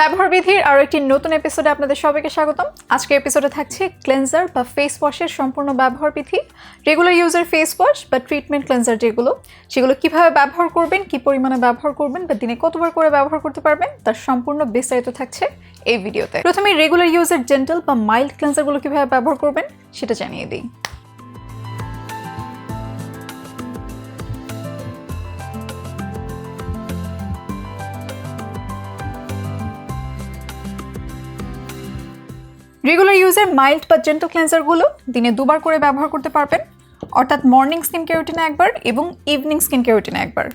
ব্যবহারবিধির আরও একটি নতুন এপিসোডে আপনাদের সবাইকে স্বাগতম। আজকের এপিসোডে থাকছে ক্লেন্সার বা ফেস ওয়াশের সম্পূর্ণ ব্যবহারবিধি, রেগুলার ইউজের ফেস ওয়াশ বা ট্রিটমেন্ট ক্লেন্সার সেগুলো কিভাবে ব্যবহার করবেন, কি পরিমাণে ব্যবহার করবেন বা দিনে কতবার করে ব্যবহার করতে পারবেন তার সম্পূর্ণ বিস্তারিত থাকছে এই ভিডিওতে। প্রথমে রেগুলার ইউজের জেন্টাল বা মাইল্ড ক্লেন্সারগুলো কিভাবে ব্যবহার করবেন সেটা জানিয়ে দিই। রেগুলার ইউজের মাইল্ড বা জেন্টাল ক্লেন্সারগুলো দিনে দুবার করে ব্যবহার করতে পারবেন, অর্থাৎ মর্নিং স্কিন কেয়ার রুটিনে একবার এবং ইভিনিং স্কিন কেয়ার রুটিনে একবার।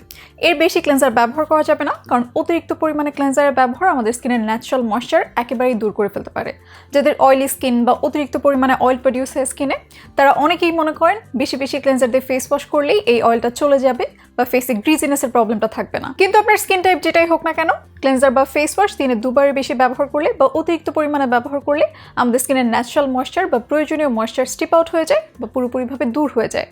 এর বেশি ক্লেন্সার ব্যবহার করা যাবে না, কারণ অতিরিক্ত পরিমাণে ক্লেন্সারের ব্যবহার আমাদের স্কিনের ন্যাচারাল ময়েশ্চার একেবারেই দূর করে ফেলতে পারে। যাদের অয়েলি স্কিন বা অতিরিক্ত পরিমাণে অয়েল প্রডিউস হয় স্কিনে, তারা অনেকেই মনে করেন বেশি বেশি ক্লেন্সার দিয়ে ফেস ওয়াশ করলেই এই অয়েলটা চলে যাবে বা ফেসে গ্রিজিনেসের প্রবলেমটা থাকবে না। কিন্তু আপনার স্কিন টাইপ যেটাই হোক না কেন, ক্লেন্সার বা ফেস ওয়াশ দিনে দুবারের বেশি ব্যবহার করলে বা অতিরিক্ত পরিমাণে ব্যবহার করলে আমাদের স্কিনের ন্যাচারাল ময়েশ্চার বা প্রয়োজনীয় ময়েশ্চার স্ট্রিপ আউট হয়ে যায় বা পুরোপুরিভাবে দূর হয়ে যায়,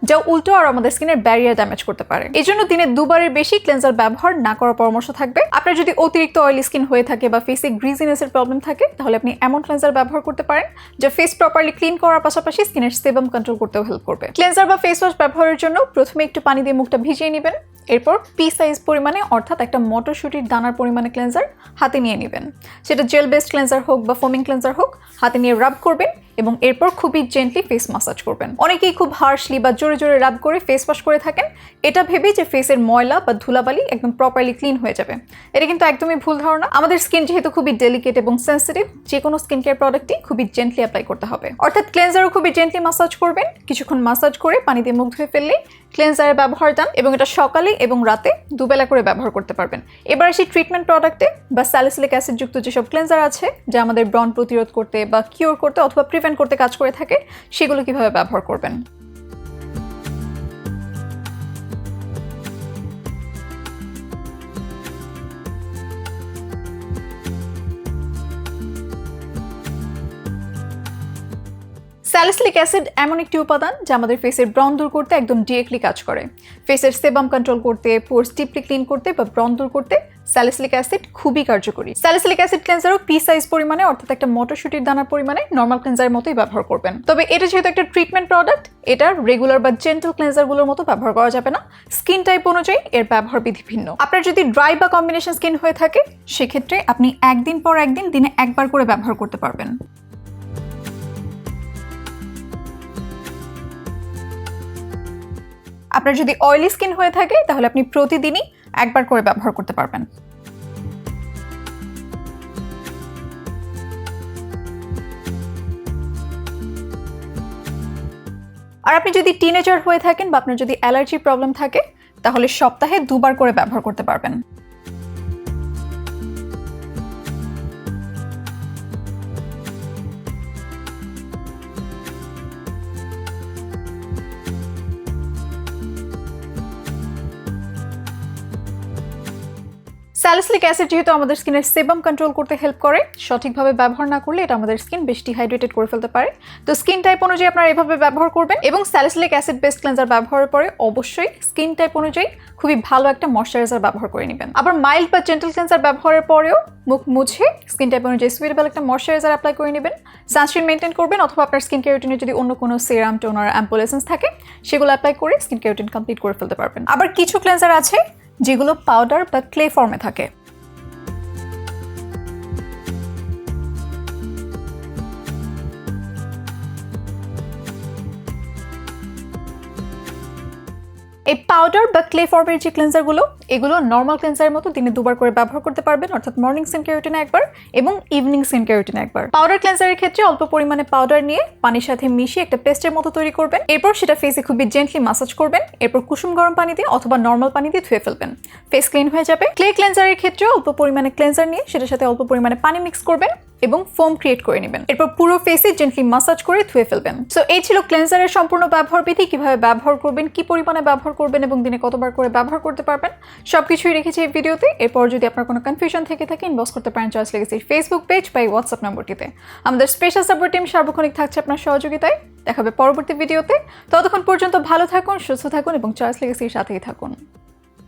যা উল্টো আর আমাদের স্কিনের ব্যারিয়ার ড্যামেজ করতে পারে। এই জন্য দিনে দুবারের বেশি ক্লেন্সার ব্যবহার না করার পরামর্শ থাকবে। আপনার যদি অতিরিক্ত অয়েলি স্কিন হয়ে থাকে বা ফেসে গ্রিজিনেসের প্রবলেম থাকে, তাহলে আপনি এমন ক্লেন্সার ব্যবহার করতে পারেন যা ফেস প্রপারলি ক্লিন করার পাশাপাশি স্কিনের সেবাম কন্ট্রোল করতেও হেল্প করবে। ক্লেন্সার বা ফেস ওয়াশ ব্যবহারের জন্য প্রথমে একটু পানি দিয়ে মুখটা ভিজিয়ে নেবেন। এরপর পি সাইজ পরিমাণে, অর্থাৎ একটা মটরশুঁটির দানার পরিমাণে ক্লেন্সার হাতে নিয়ে নেবেন। সেটা জেল বেসড ক্লেন্সার হোক বা ফোমিং ক্লেন্সার হোক, হাতে নিয়ে রাব করবেন এবং এরপর খুবই জেন্টলি ফেস মাসাজ করবেন। অনেকেই খুব হার্শলি বা জোরে জোরে রাব করে ফেস ওয়াশ করে থাকেন, এটা ভেবে যে ফেসের ময়লা বা ধুলাবালি একদম প্রপারলি ক্লিন হয়ে যাবে। এটা কিন্তু একদমই ভুল ধারণা। আমাদের স্কিন যেহেতু খুবই ডেলিকেট এবং সেন্সিটিভ, যে কোনো স্কিন কেয়ার প্রোডাক্টই খুবই জেন্টলি অ্যাপ্লাই করতে হবে। অর্থাৎ ক্লেন্সারও খুবই জেন্টলি মাসাজ করবেন। কিছুক্ষণ মাসাজ করে পানি দিয়ে মুখ ধুয়ে ফেললেই ক্লেন্সারের ব্যবহার ডান, এবং এটা সকালে এবং রাতে দুবেলা করে ব্যবহার করতে পারবেন। এবার আসি ট্রিটমেন্ট প্রোডাক্টে বা স্যালিসিলিক অ্যাসিড যুক্ত যেসব ক্লেন্সার আছে, যা আমাদের ব্রণ প্রতিরোধ করতে বা কিওর করতে অথবা প্রিভেন্ট করতে কাজ করে থাকে, সেগুলো কিভাবে ব্যবহার করবেন। স্যালিসিলিক অ্যাসিড এমন একটি উপাদান যা আমাদের ফেসের ব্রণ দূর করতে একদম ডিরেক্টলি কাজ করে। ফেসের সেবাম কন্ট্রোল করতে, পোরস ডিপলি ক্লিন করতে বা ব্রণ দূর করতে স্যালিসিলিক অ্যাসিড খুবই কার্যকরী। স্যালিসিলিক অ্যাসিড ক্লেন্সারও পি সাইজ পরিমাণে, অর্থাৎ একটা মটরশুঁটির দানার পরিমাণে নর্মাল ক্লেন্সারের মতোই ব্যবহার করবেন। তবে এটা যেহেতু একটা ট্রিটমেন্ট প্রোডাক্ট, এটা রেগুলার বা জেন্টাল ক্লেন্সারগুলোর মতো ব্যবহার করা যাবে না। স্কিন টাইপ অনুযায়ী এর ব্যবহার বিধি ভিন্ন। আপনার যদি ড্রাই বা কম্বিনেশন স্কিন হয়ে থাকে, সেক্ষেত্রে আপনি একদিন পর একদিন দিনে একবার করে ব্যবহার করতে পারবেন। আপনার যদি অয়েলি স্কিন হয়ে থাকে, তাহলে আপনি প্রতিদিনই একবার করে ব্যবহার করতে পারবেন। আর আপনি যদি টিনেজার হয়ে থাকেন বা আপনার যদি অ্যালার্জি প্রবলেম থাকে, তাহলে সপ্তাহে দুবার করে ব্যবহার করতে পারবেন। স্যালিসিলিক অ্যাসিড যেহেতু আমাদের স্কিনের সেবাম কন্ট্রোল করতে হেল্প করে, সঠিকভাবে ব্যবহার না করলে এটা আমাদের স্কিন বেশ ডিহাইড্রেটেড করে ফেলতে পারে। তো স্কিন টাইপ অনুযায়ী আপনারা এভাবে ব্যবহার করবেন, এবং স্যালিসিলিক অ্যাসিড বেসড ক্লেন্সার ব্যবহারের পরে অবশ্যই স্কিন টাইপ অনুযায়ী খুবই ভালো একটা ময়শ্চারাইজার ব্যবহার করে নেবেন। আবার মাইল্ড বা জেন্টাল ক্লেন্সার ব্যবহারের পরেও মুখ মুছে স্কিন টাইপ অনুযায়ী সুইটেবল একটা ময়শ্চারাইজার অ্যাপ্লাই করে নেবেন। সানস্ক্রিন মেনটেন করবেন, অথবা আপনার স্কিন কেয়ার রুটিনে যদি অন্য কোনো সেরাম, টোনার, অ্যাম্পুল এসেন্স থাকে, সেগুলো অ্যাপ্লাই করে স্কিন কেয়ার রুটিন কমপ্লিট করে ফেলতে পারবেন। আবার কিছু ক্লেন্সার আছে যেগুলো পাউডার বা ক্লে ফর্মে থাকে। এই পাউডার বা ক্লে ফর্মের যে ক্লেন্সারগুলো, এগুলো নর্মাল ক্লেন্সারের মতো দিনে দুবার করে ব্যবহার করতে পারবেন, অর্থাৎ মর্নিং স্কিন কেয়ার রুটিনে একবার এবং ইভিনিং স্কিন কেয়ার রুটিনে একবার। পাউডার ক্লেন্সারের ক্ষেত্রে অল্প পরিমাণে পাউডার নিয়ে পানির সাথে মিশিয়ে একটা পেস্টের মতো তৈরি করবেন। এরপর সেটা ফেসে খুবই জেন্টলি মাসাজ করবেন। এরপর কুসুম গরম পানি দিয়ে অথবা নর্মাল পানি দিয়ে ধুয়ে ফেলবেন। ফেস ক্লিন হয়ে যাবে। ক্লে ক্লেন্সারের ক্ষেত্রে অল্প পরিমাণে ক্লেন্সার নিয়ে সেটার সাথে অল্প পরিমাণে পানি মিক্স করবেন এবং ফোম ক্রিয়েট করে নেবেন। এরপর পুরো ফেসে জেন্টলি মাসাজ করে ধুয়ে ফেলবেন। সো এই ছিল ক্লেন্সারের সম্পূর্ণ ব্যবহার বিধি। কিভাবে ব্যবহার করবেন, কি পরিমাণে ব্যবহার করবেন এবং দিনে কতবার করে ব্যবহার করতে পারবেন, সবকিছুই রেখেছি এই ভিডিওতে। এরপর যদি আপনার কোনো কনফিউশন থেকে থাকে, ইনবক্স করতে পারেন চয়েস লেগেসির ফেসবুক পেজ বা হোয়াটসঅ্যাপ নম্বরটিতে। আমাদের স্পেশাল সাপোর্ট টিম সার্বক্ষণিক থাকছে আপনার সহযোগিতায়। দেখা হবে পরবর্তী ভিডিওতে। ততক্ষণ পর্যন্ত ভালো থাকুন, সুস্থ থাকুন এবং চয়েস লেগেসির সাথেই থাকুন।